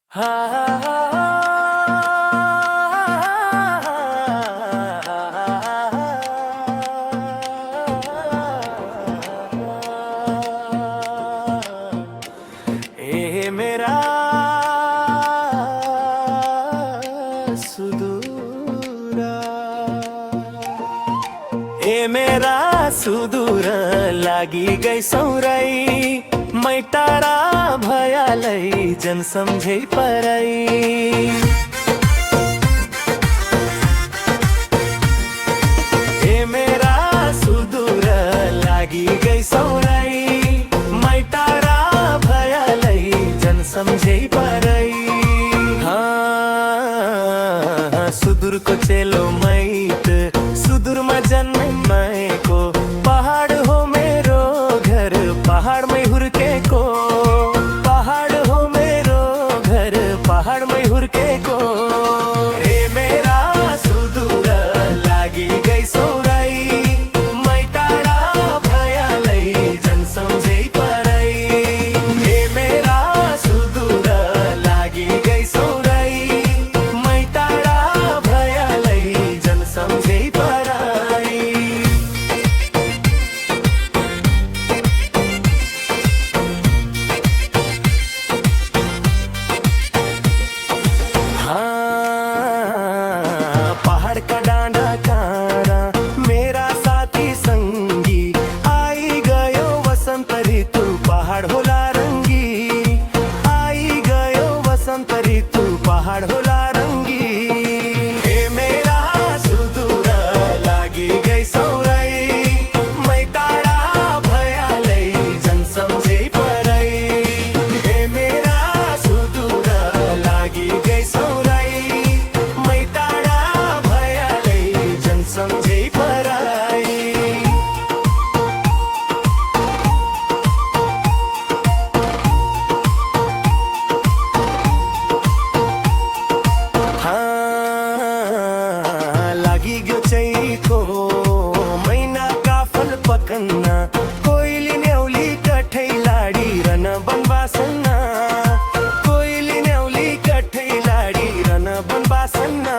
ए मेरा सुदूरा, ए मेरा सुदूर लागी गई सौराई, मै टाढा भयालै जन सम्झै पराई। ए मेरा सुदूर लागी गई सौराई, मै टाढा भयालै जन सम्झै पराई। सुदूरको चेलो मैत, सुदूरमा जन्मै मैको, पहाड हो मेरो घर, पहाडमै हुर्केको, पहाड हो मेरो घर, पहाडमै हुर्केको। ए मेरा सुदूर लागी गई सौराई, मै टाढा भयालै जन सम्झै पराई। ए मेरा सुदूर लागी गई सौराई, मै टाढा भयालै जन सम्झै पराई। पहाड़ का डांडा कारा मेरा साथी संगी, आई गयो वसंत ऋतु पहाड़ होला रंगी, आई गयो वसंत ऋतु पहाड़ होला रंगी। ए मेरा सुदूर लागी गई सौराई, मै टाढा भयालै जन सम्झै पराई। ए मेरा सुदूर लागी गई सौराई, मै टाढा भयालै जन सम्झै पराई। लागि गयो चैको मैना काफल पकन्ना, कोइली न्याउली कठै लाडी रन बनबासन्ना, कोइली न्याउली कठै लाडी रन बनबासन्ना।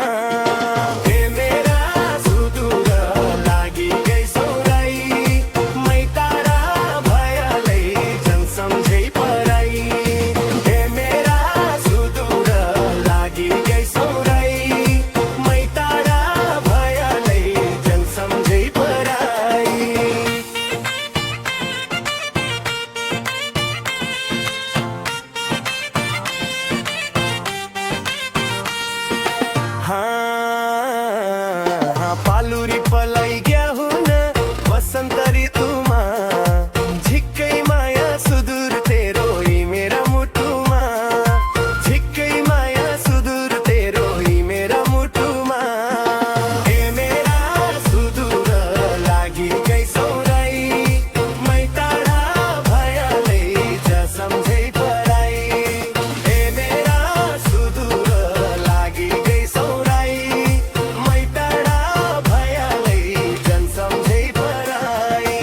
ए मेरा सुदूर लागि गई सौराई, मै टाढा भयालै जन सम्झै पराई। ए मेरा सुदूर लागि गई सौराई, मै टाढा भयालै जन सम्झै पराई। पालुरी पलाई गया हुन वसंत ऋतुमा, झिक्कै माया सुदूर तेरो यी मेरा मुटुमा, झिक्कै माया सुदूर तेरो यी मेरा मुटुमा। ए मेरा सुदूर लागि गई सौराई, मै टाढा भयालै जन सम्झै पराई। ए मेरा सुदूर लागि गई सौराई, मै टाढा भयालै जन सम्झै पराई।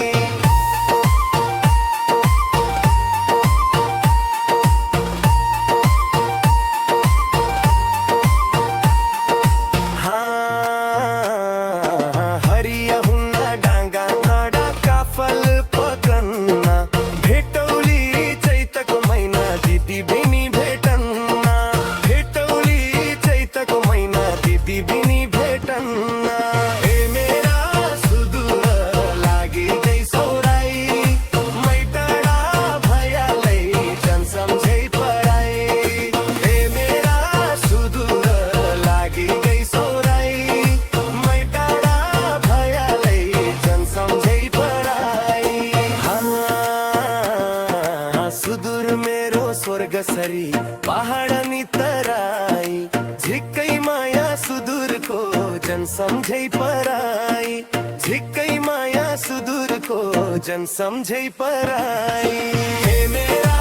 हरिया हुन्ना डाँगा कडा काफल पकन्ना, भेटौली चैतको मैना दिदी बिनी भेटन्ना, भेटौली चैतको मैना दिदी बिनी भेटन्ना। ए मेरा सुदूर लागि गई सौराई, मै टाढा भयालै जन सम्झै पराई। ए मेरा सुदूर लागि गई सौराई, मै टाढा भयालै जन सम्झै पराई। सुदूर मेरो स्वर्ग सरी पहाड नि तराई, झिक्कै माया सुदूरको जन सम्झै पराई, झिक्कै माया सुदूरको जन सम्झै पराई। ए मेरा